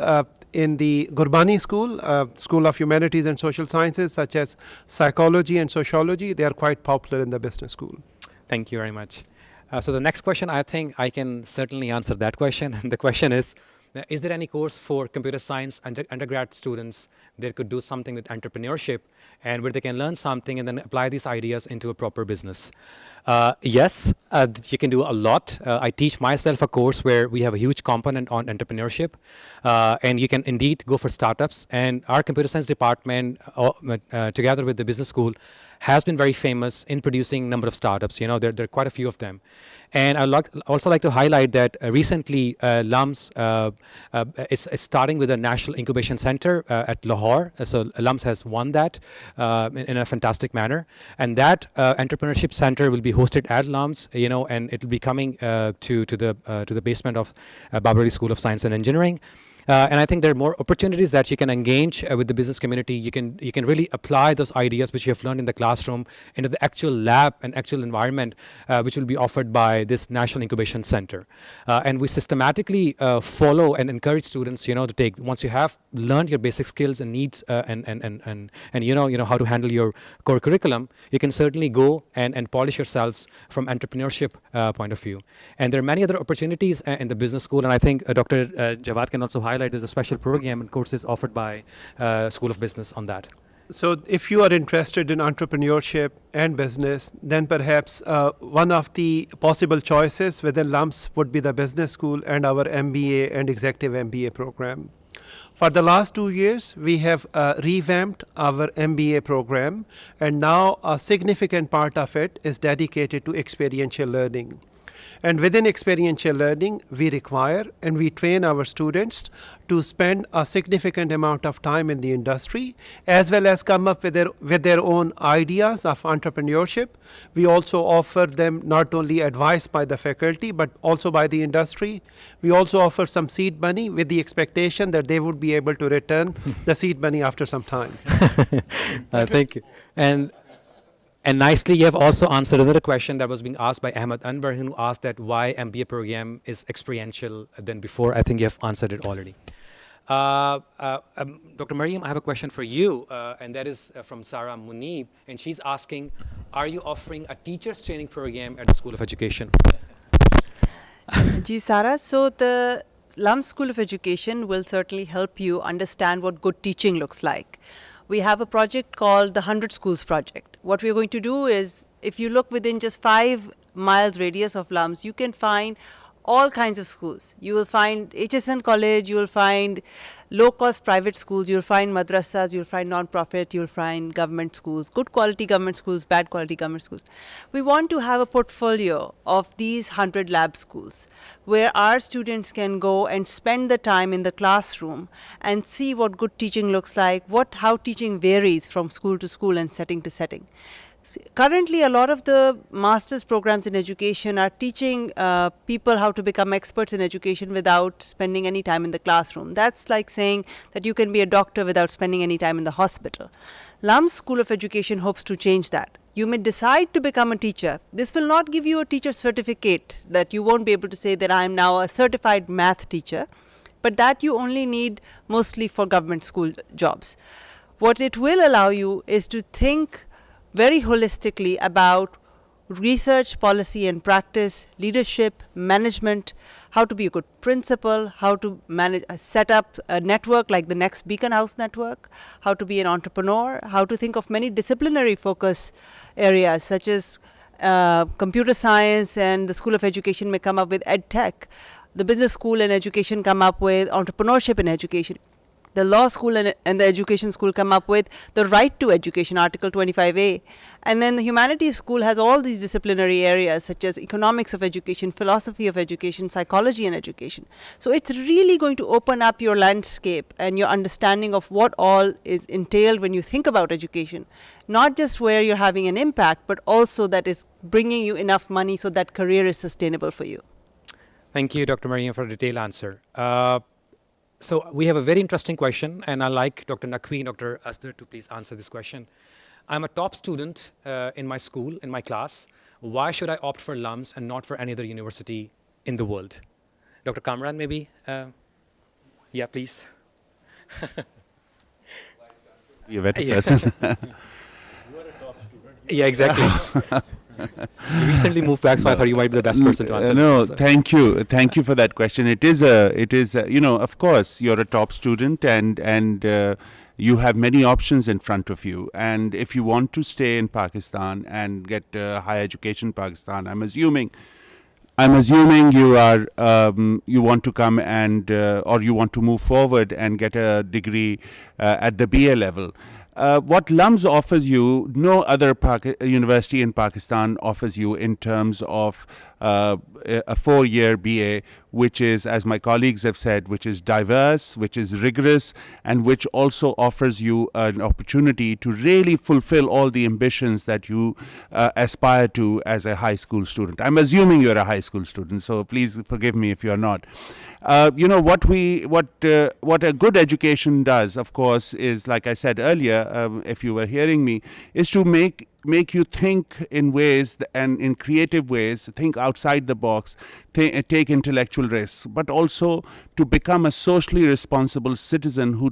in the Germani school, School of Humanities and Social Sciences, such as psychology and sociology, they are quite popular in the business school. Thank you very much. So the next question, I think I can certainly answer that question. And the question is there any course for computer science undergrad students that could do something with entrepreneurship, and where they can learn something and then apply these ideas into a proper business? Yes, you can do a lot. I teach myself a course where we have a huge component on entrepreneurship, and you can indeed go for startups. And our computer science department, together with the business school, has been very famous in producing a number of startups. You know, there are quite a few of them. And I'd also like to highlight that recently LUMS is starting with a National Incubation Center at Lahore. So LUMS has won that in a fantastic manner. And that entrepreneurship center will be hosted at LUMS, you know, and it will be coming to the basement of Babarali School of Science and Engineering. And I think there are more opportunities that you can engage with the business community. You can really apply those ideas which you have learned in the classroom into the actual lab and actual environment, which will be offered by this National Incubation Center. And we systematically follow and encourage students, you know, to take, once you have learned your basic skills and needs and you know how to handle your core curriculum, you can certainly go and polish yourselves from entrepreneurship point of view. And there are many other opportunities in the business school, and I think Dr. Jawad can also highlight there's a special program and courses offered by School of Business on that. So if you are interested in entrepreneurship and business, then perhaps one of the possible choices within LUMS would be the business school and our MBA and executive MBA program. For the last 2 years, we have revamped our MBA program, and now a significant part of it is dedicated to experiential learning. And within experiential learning, we require and we train our students to spend a significant amount of time in the industry, as well as come up with their own ideas of entrepreneurship. We also offer them not only advice by the faculty, but also by the industry. We also offer some seed money with the expectation that they would be able to return the seed money after some time. Thank you. And nicely, you have also answered another question that was being asked by Ahmed Anwar, who asked that why MBA program is experiential than before. I think you have answered it already. Dr. Mariam, I have a question for you, and that is from Sarah Munib, and she's asking, are you offering a teacher's training program at the School of Education? Ji Sarah, so the LUMS School of Education will certainly help you understand what good teaching looks like. We have a project called the 100 Schools Project. What we're going to do is, if you look within just 5 miles radius of LUMS, you can find all kinds of schools. You will find HSN College, you will find low-cost private schools, you'll find madrasas, you'll find non-profit, you'll find government schools, good quality government schools, bad quality government schools. We want to have a portfolio of these 100 lab schools where our students can go and spend the time in the classroom and see what good teaching looks like, how teaching varies from school to school and setting to setting. Currently, a lot of the master's programs in education are teaching people how to become experts in education without spending any time in the classroom. That's like saying that you can be a doctor without spending any time in the hospital. LUMS School of Education hopes to change that. You may decide to become a teacher. This will not give you a teacher certificate that you won't be able to say that I am now a certified math teacher, but that you only need mostly for government school jobs. What it will allow you is to think very holistically about research, policy and practice, leadership, management, how to be a good principal, how to manage, set up a network like the Next Beacon House network, how to be an entrepreneur, how to think of many disciplinary focus areas such as computer science, and the School of Education may come up with ed tech. The business school and education come up with entrepreneurship in education. The law school and the education school come up with the right to education, Article 25A. And then the humanities school has all these disciplinary areas such as economics of education, philosophy of education, psychology and education. So it's really going to open up your landscape and your understanding of what all is entailed when you think about education. Not just where you're having an impact, but also that is bringing you enough money so that career is sustainable for you. Thank you, Dr. Mariam, for a detailed answer. So we have a very interesting question, and I'd like Dr. Naqvi and Dr. Asdar to please answer this question. I'm a top student in my school, in my class. Why should I opt for LUMS and not for any other university in the world? Dr. Kamran, maybe? Yeah, please. You're a better person. Yeah, exactly. You recently moved back, so I thought you might be the best person to answer No, this. thank you for that question. It is of course, you're a top student and you have many options in front of you. And if you want to stay in Pakistan and get higher education in Pakistan, I'm assuming you are you want to come and or you want to move forward and get a degree at the BA level. What LUMS offers you, no other university in Pakistan offers you in terms of a 4-year BA, which is, as my colleagues have said, which is diverse, which is rigorous, and which also offers you an opportunity to really fulfill all the ambitions that you aspire to as a high school student. I'm assuming you're a high school student, so please forgive me if you're not. What a good education does, of course, is, like I said earlier, if you were hearing me, is to make you think in ways and in creative ways, think outside the box, take intellectual risks, but also to become a socially responsible citizen who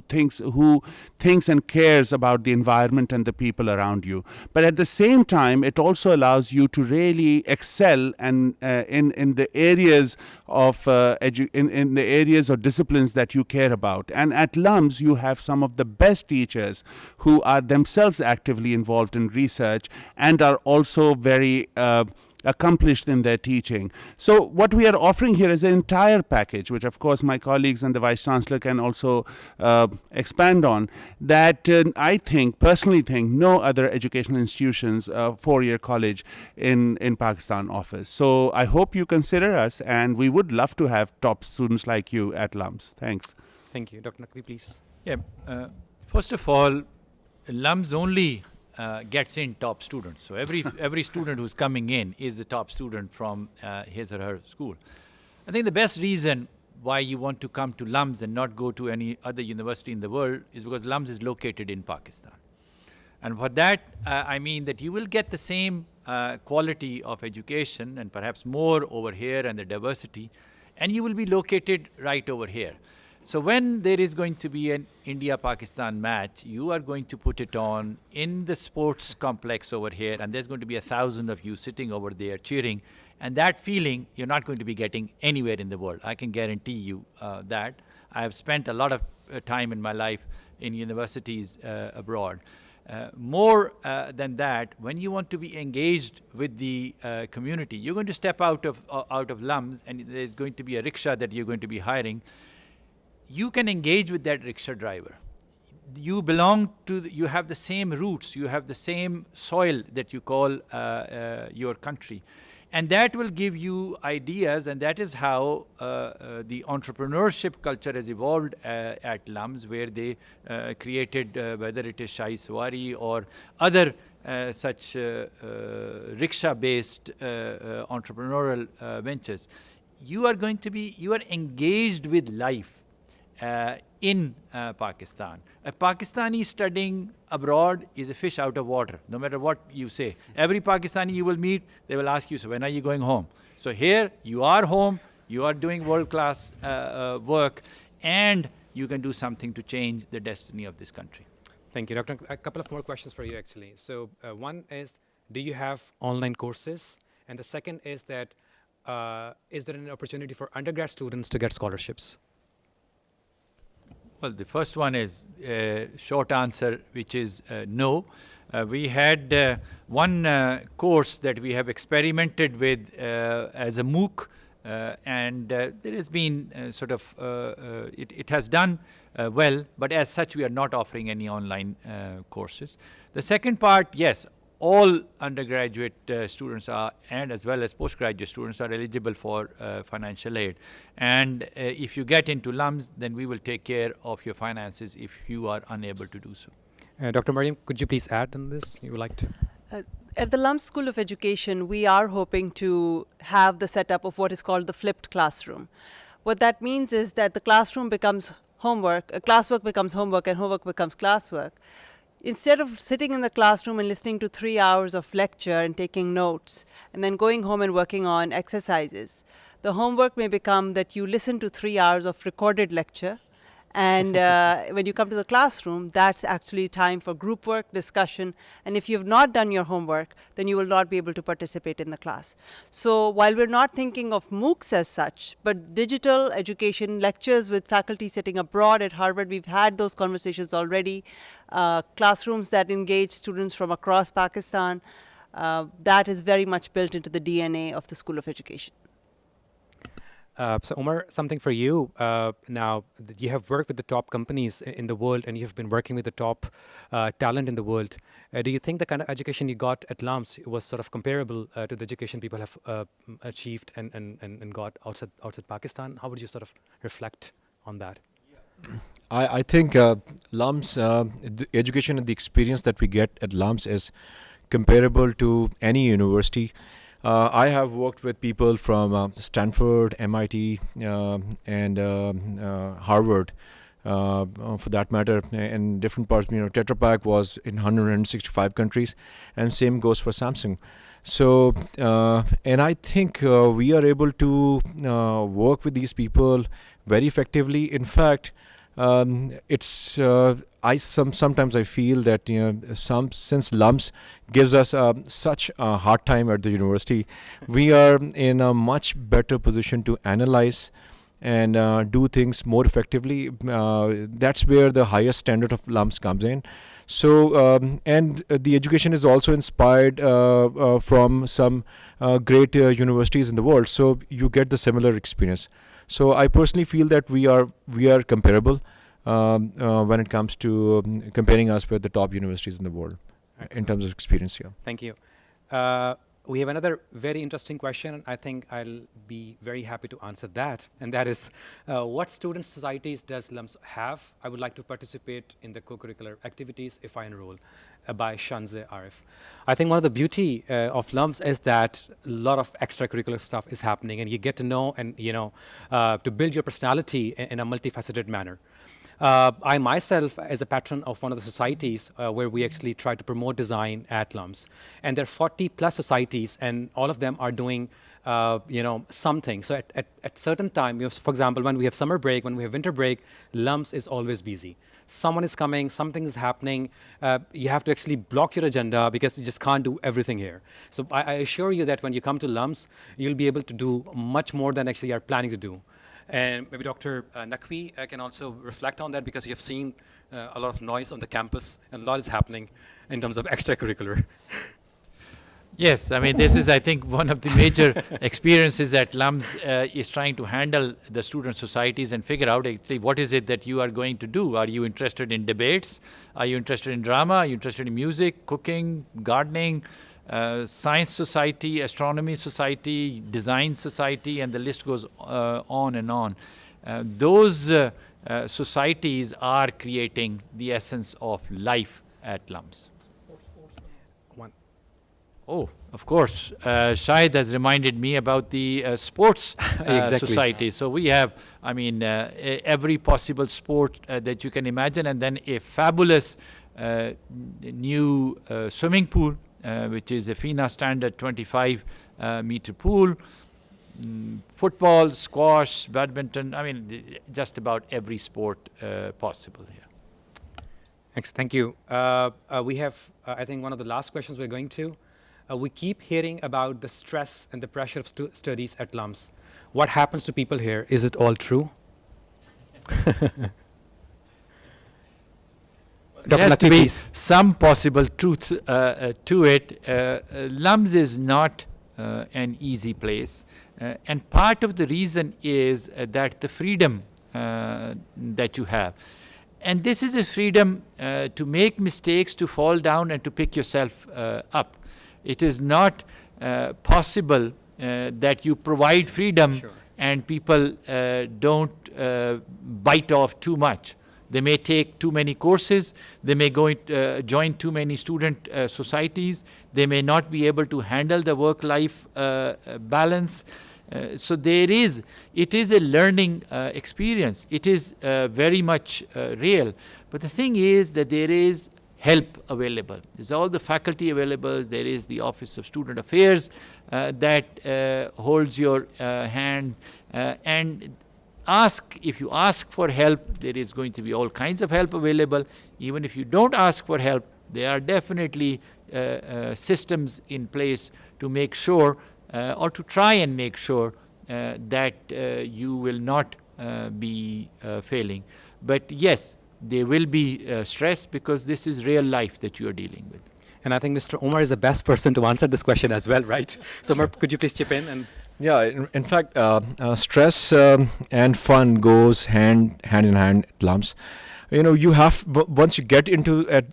thinks and cares about the environment and the people around you. But at the same time, it also allows you to really excel and in the areas of in the areas or disciplines that you care about. And at LUMS, you have some of the best teachers who are themselves actively involved in research and are also very accomplished in their teaching. So what we are offering here is an entire package, which of course my colleagues and the Vice Chancellor can also expand on, that I personally think no other educational institutions, four-year college in Pakistan offers. So I hope you consider us, and we would love to have top students like you at LUMS. Thanks. Thank you. Dr. Naqvi, please. Yeah. First of all, LUMS only gets in top students. So every student who's coming in is the top student from his or her school. I think the best reason why you want to come to LUMS and not go to any other university in the world is because LUMS is located in Pakistan. And for that, I mean that you will get the same quality of education and perhaps more over here and the diversity, and you will be located right over here. So when there is going to be an India-Pakistan match, you are going to put it on in the sports complex over here, and there's going to be 1,000 of you sitting over there cheering. And that feeling you're not going to be getting anywhere in the world. I can guarantee you that. I have spent a lot of time in my life in universities abroad. More than that, when you want to be engaged with the community, you're going to step out of LUMS, and there's going to be a rickshaw that you're going to be hiring. You can engage with that rickshaw driver. You belong to, you have the same roots, you have the same soil that you call your country. And that will give you ideas, and that is how the entrepreneurship culture has evolved at LUMS, where they created, whether it is Shahi Sawari or other such rickshaw-based entrepreneurial ventures. You are engaged with life. In Pakistan. A Pakistani studying abroad is a fish out of water, no matter what you say. Every Pakistani you will meet, they will ask you, so when are you going home? So here, you are home, you are doing world-class work, and you can do something to change the destiny of this country. Thank you, Doctor. A couple of more questions for you, actually. So one is, do you have online courses? And the second is that, is there an opportunity for undergrad students to get scholarships? Well, the first one is a short answer, which is no. We had one course that we have experimented with as a MOOC, and there has been it has done well, but as such we are not offering any online courses. The second part, yes, all undergraduate students are, and as well as postgraduate students are eligible for financial aid. And if you get into LUMS, then we will take care of your finances if you are unable to do so. Dr. Mariam, could you please add on this? You would like to? At the LUMS School of Education, we are hoping to have the setup of what is called the flipped classroom. What that means is that the classroom becomes homework, classwork becomes homework, and homework becomes classwork. Instead of sitting in the classroom and listening to 3 hours of lecture and taking notes, and then going home and working on exercises, the homework may become that you listen to 3 hours of recorded lecture, and when you come to the classroom, that's actually time for group work, discussion, and if you have not done your homework, then you will not be able to participate in the class. So while we're not thinking of MOOCs as such, but digital education lectures with faculty sitting abroad at Harvard, we've had those conversations already, classrooms that engage students from across Pakistan, that is very much built into the DNA of the School of Education. So Umer, something for you. Now, you have worked with the top companies in the world, and you have been working with the top talent in the world. Do you think the kind of education you got at LUMS was sort of comparable to the education people have achieved and got outside Pakistan? How would you sort of reflect on that? I think LUMS, the education and the experience that we get at LUMS is comparable to any university. I have worked with people from Stanford, MIT, and Harvard, for that matter, in different parts. Tetra Pak was in 165 countries, and same goes for Samsung. So, and I think we are able to work with these people very effectively. In fact, it's sometimes I feel that since LUMS gives us such a hard time at the university, we are in a much better position to analyze and do things more effectively. That's where the highest standard of LUMS comes in. So, and the education is also inspired from some great universities in the world. So you get the similar experience. So I personally feel that we are comparable when it comes to comparing us with the top universities in the world in terms of experience here. Thank you. We have another very interesting question, and I think I'll be very happy to answer that. And that is, what student societies does LUMS have? I would like to participate in the co-curricular activities if I enroll, by Shanze Arif. I think one of the beauty of LUMS is that a lot of extracurricular stuff is happening, and you get to know and to build your personality in a multifaceted manner. I myself, as a patron of one of the societies where we actually try to promote design at LUMS, and there are 40 plus societies, and all of them are doing something. So at certain time, for example, when we have summer break, when we have winter break, LUMS is always busy. Someone is coming, something is happening. You have to actually block your agenda because you just can't do everything here. So I assure you that when you come to LUMS, you'll be able to do much more than actually you're planning to do. And maybe Dr. Naqvi can also reflect on that, because you've seen a lot of noise on the campus and a lot is happening in terms of extracurricular. Yes, I mean, this is, I think, one of the major experiences that LUMS is trying to handle the student societies and figure out actually what is it that you are going to do. Are you interested in debates? Are you interested in drama? Are you interested in music, cooking, gardening? Science society, astronomy society, design society, and the list goes on and on. Those societies are creating the essence of life at LUMS. Oh, of course. Shahid has reminded me about the sports society. So we have, I mean, every possible sport that you can imagine, and then a fabulous new swimming pool, which is a FINA standard 25 meter pool, football, squash, badminton, I mean, just about every sport possible here. Thanks, thank you. We have, I think, one of the last questions we're going to. We keep hearing about the stress and the pressure of studies at LUMS. What happens to people here? Is it all true? There has to be some possible truth to it. LUMS is not an easy place. And part of the reason is that the freedom that you have. And this is a freedom to make mistakes, to fall down, and to pick yourself up. It is not possible that you provide freedom and people don't bite off too much. They may take too many courses, they may join too many student societies, they may not be able to handle the work-life balance. So it is a learning experience. It is very much real. But the thing is that there is help available. There's all the faculty available. There is the Office of Student Affairs that holds your hand, and if you ask for help, there is going to be all kinds of help available. Even if you don't ask for help, there are definitely systems in place to make sure or to try and make sure that you will not be failing. But yes, there will be stress because this is real life that you are dealing with. And I think Mr. Umer is the best person to answer this question as well, right? So Umer, could you please chip in? And yeah, in fact, stress and fun goes hand in hand at LUMS. You know, you have once you get into at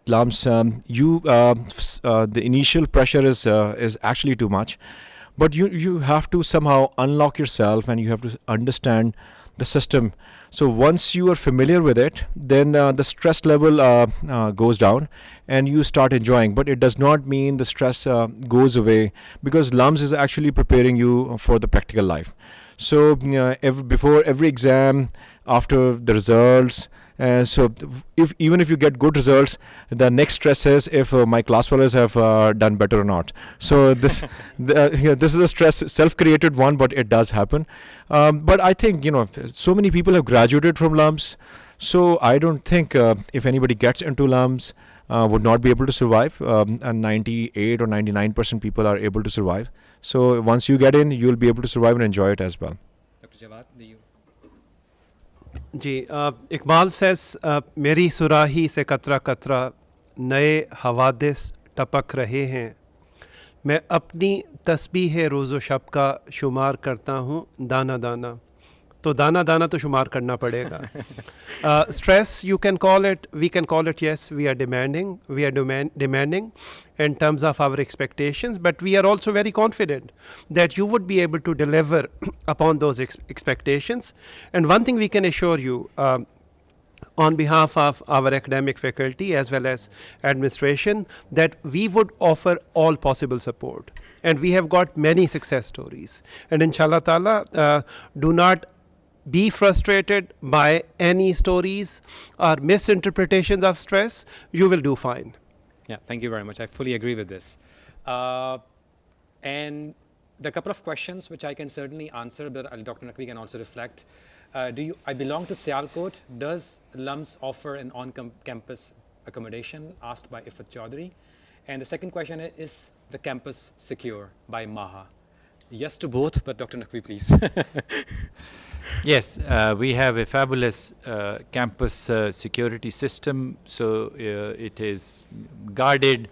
LUMS, the initial pressure is actually too much, but you have to somehow unlock yourself and you have to understand the system. So once you are familiar with it, then the stress level goes down and you start enjoying. But it does not mean the stress goes away, because LUMS is actually preparing you for the practical life. So before every exam, after the results, so even if you get good results, the next stress is if my class fellows have done better or not. So this this is a stress, self-created one, but it does happen. But I think so many people have graduated from LUMS, so I don't think if anybody gets into LUMS would not be able to survive. And 98 or 99% people are able to survive. So once you get in, you'll be able to survive and enjoy it as well. Dr. Jawad, do you? Ji Iqbal says मेरी सुराही से कतरा कतरा नए हवादिस टपक रहे हैं मैं अपनी तस्बीह रोज़ो शब का शुमार करता हूँ दाना दाना तो दाना दाना तो शुमार करना पड़ेगा stress you can call it we can call it yes we are demanding in terms of our expectations but we are also very confident that you would be able to deliver upon those expectations and one thing we can assure you on behalf of our academic faculty as well as administration that we would offer all possible support and we have got many success stories and inshallah ta'ala do not be frustrated by any stories or misinterpretations of stress you will do fine. Yeah, thank you very much. I fully agree with this. And there are a couple of questions which I can certainly answer, but Dr. Naqvi can also reflect. I belong to Sialkot. Does LUMS offer an on-campus accommodation? Asked by Ifat Chaudhary. And the second question is the campus secure? By Maha. Yes to both, but Dr. Naqvi, please. Yes, we have a fabulous campus security system. So it is guarded.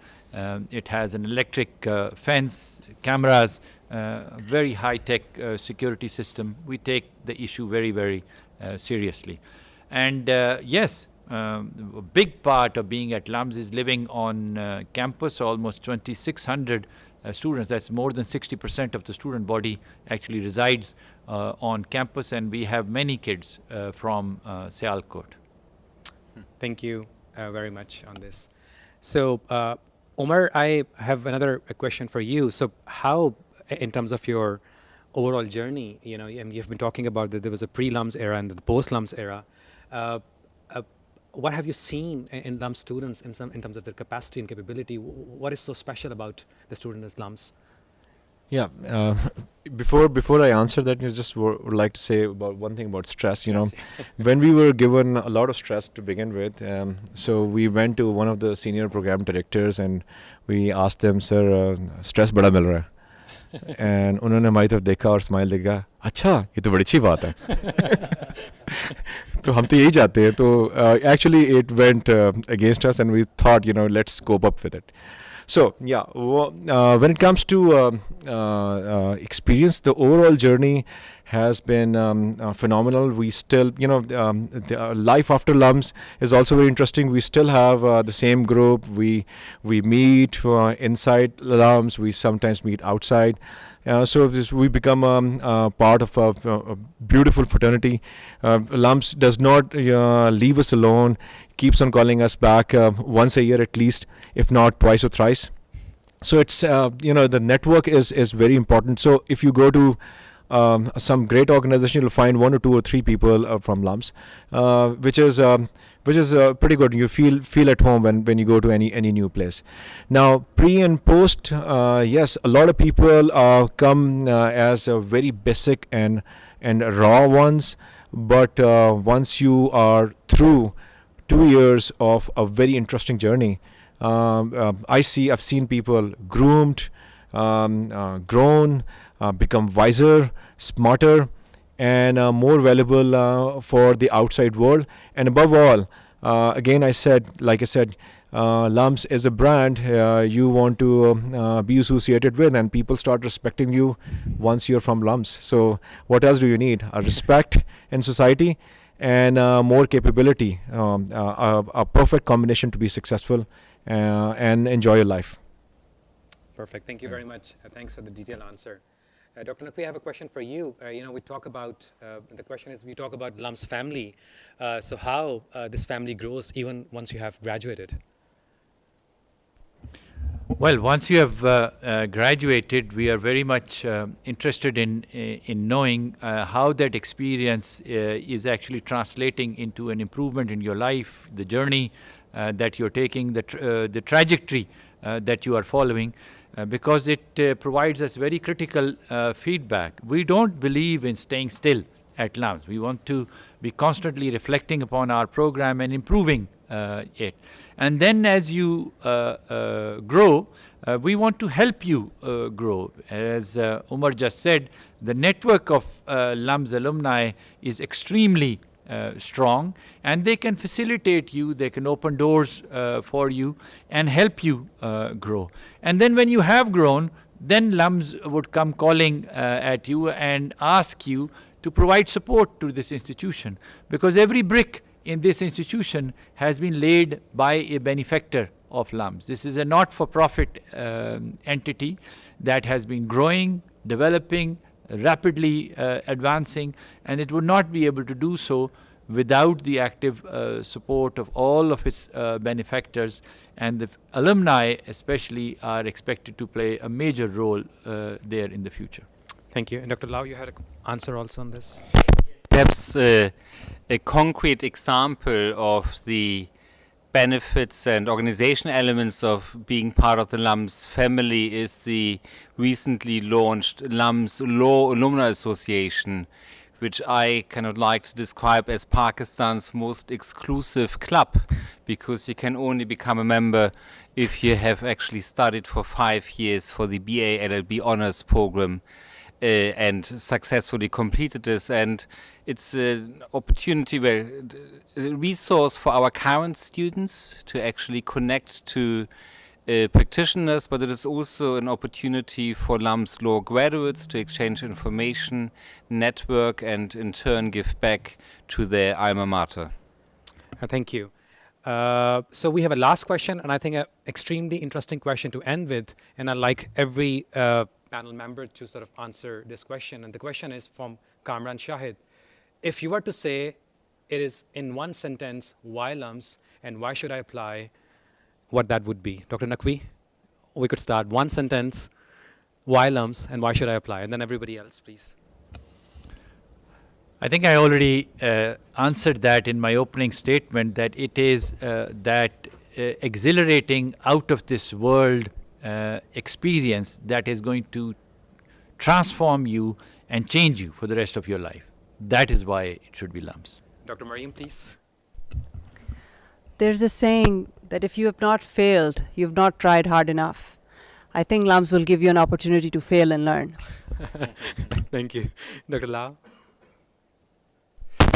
It has an electric fence, cameras, very high-tech security system. We take the issue very, very seriously. And yes, a big part of being at LUMS is living on campus. Almost 2,600 students, that's more than 60% of the student body actually resides on campus, and we have many kids from Sialkot. Thank you very much on this. So, Umer, I have another question for you. So, how, in terms of your overall journey, you know, and you've been talking about that there was a pre-LUMS era and the post-LUMS era. What have you seen in LUMS students in terms of their capacity and capability? What is so special about the student as LUMS? Yeah, before I answer that, I just would like to say about one thing about stress. You know, when we were given a lot of stress to begin with, so we went to one of the senior program directors and we asked them, "Sir, stress बड़ा मिल रहा है." And उन्होंने हमारी तरफ देखा और smile देखा, अच्छा ये तो बड़ी अच्छी बात है. तो हम तो यही चाहते हैं. तो actually it went against us and we thought, you know, let's cope up with it. So yeah, when it comes to experience, the overall journey has been phenomenal. We still, you know, the life after LUMS is also very interesting. We still have the same group. We meet inside LUMS. We sometimes meet outside. So we become part of a beautiful fraternity. LUMS does not leave us alone. Keeps on calling us back once a year at least, if not twice or thrice. So it's you know, the network is very important. So if you go to some great organization, you'll find 1 or 2 or 3 people from LUMS, which is pretty good. You feel at home when you go to any new place. Now, pre and post, yes, a lot of people come as very basic and raw ones, but once you are through 2 years of a very interesting journey, I've seen people groomed, grown, become wiser, smarter, and more valuable for the outside world. And above all, again, like I said, LUMS is a brand you want to be associated with, and people start respecting you once you're from LUMS. So what else do you need? A respect in society and more capability, a perfect combination to be successful and enjoy your life. Perfect. Thank you very much. Thanks for the detailed answer. Dr. Naqvi, I have a question for you. You know, we talk about, the question is, we talk about LUMS family. So how this family grows even once you have graduated? Well, once you have graduated, we are very much interested in knowing how that experience is actually translating into an improvement in your life, the journey that you're taking, the trajectory that you are following. Because it provides us very critical feedback. We don't believe in staying still at LUMS. We want to be constantly reflecting upon our program and improving it. And then as you grow, we want to help you grow. As Umer just said, the network of LUMS alumni is extremely strong, and they can facilitate you, they can open doors for you and help you grow. And then when you have grown, then LUMS would come calling at you and ask you to provide support to this institution, because every brick in this institution has been laid by a benefactor of LUMS. This is a not-for-profit entity that has been growing, developing, rapidly advancing, and it would not be able to do so without the active support of all of its benefactors, and the alumni especially are expected to play a major role there in the future. Thank you. And Dr. Lau, you had an answer also on this? Perhaps a concrete example of the benefits and organization elements of being part of the LUMS family is the recently launched LUMS Law Alumni Association, which I kind of like to describe as Pakistan's most exclusive club, because you can only become a member if you have actually studied for 5 years for the BA LLB honors program and successfully completed this. And it's an opportunity, a resource for our current students to actually connect to practitioners, but it is also an opportunity for LUMS law graduates to exchange information, network, and in turn give back to their alma mater. Thank you. So we have a last question, and I think an extremely interesting question to end with, and I'd like every panel member to sort of answer this question. And the question is from Kamran Shahid. If you were to say it is in one sentence, why LUMS and why should I apply, what that would be? Dr. Naqvi, we could start one sentence, why LUMS and why should I apply? And then everybody else, please. I think I already answered that in my opening statement, that it is that exhilarating, out of this world experience that is going to transform you and change you for the rest of your life. That is why it should be LUMS. Dr. Mariam, please. There's a saying that if you have not failed, you've not tried hard enough. I think LUMS will give you an opportunity to fail and learn. Thank you. Dr. Lau?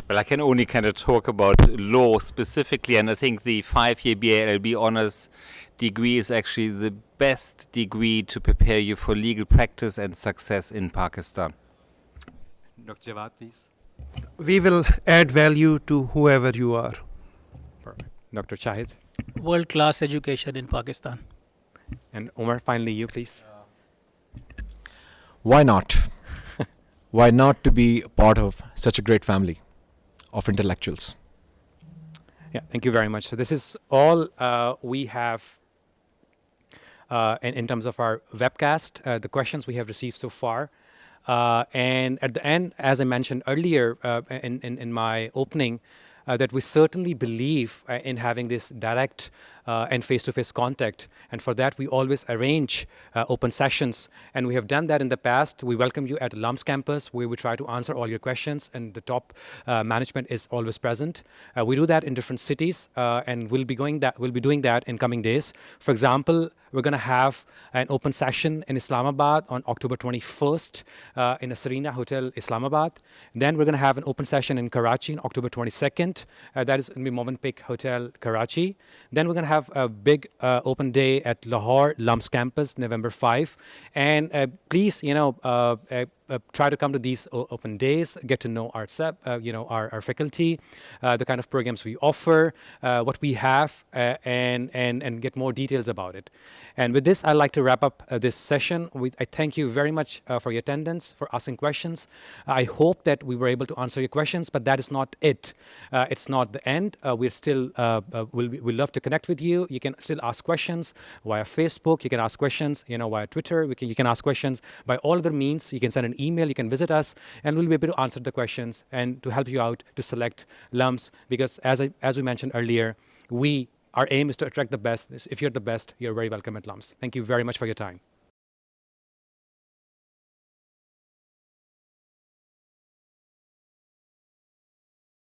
Well, I can only kind of talk about law specifically, and I think the 5-year BA LLB honors degree is actually the best degree to prepare you for legal practice and success in Pakistan. Dr. Jawad, please. We will add value to whoever you are. Perfect. Dr. Shahid? World-class education in Pakistan. And Umer, finally you, please. Why not? Why not to be part of such a great family of intellectuals? Yeah, thank you very much. So this is all we have in terms of our webcast, the questions we have received so far. And at the end, as I mentioned earlier in my opening, that we certainly believe in having this direct and face-to-face contact. And for that, we always arrange open sessions. And we have done that in the past. We welcome you at the LUMS campus, where we try to answer all your questions, and the top management is always present. We do that in different cities, and we'll be doing that in coming days. For example, we're going to have an open session in Islamabad on October 21st in the Serena Hotel, Islamabad. Then we're going to have an open session in Karachi on October 22nd. That is in the Movenpick Hotel, Karachi. Then we're going to have a big open day at Lahore, LUMS campus, November 5. And please, try to come to these open days, get to know our faculty, the kind of programs we offer, what we have, and get more details about it. And with this, I'd like to wrap up this session. I thank you very much for your attendance, for asking questions. I hope that we were able to answer your questions, but that is not it. It's not the end. We're still, we'll love to connect with you. You can still ask questions via Facebook. You can ask questions, via Twitter. You can ask questions by all other means. You can send an email. You can visit us, and we'll be able to answer the questions and to help you out to select LUMS. Because as we mentioned earlier, our aim is to attract the best. If you're the best, you're very welcome at LUMS. Thank you very much for your time.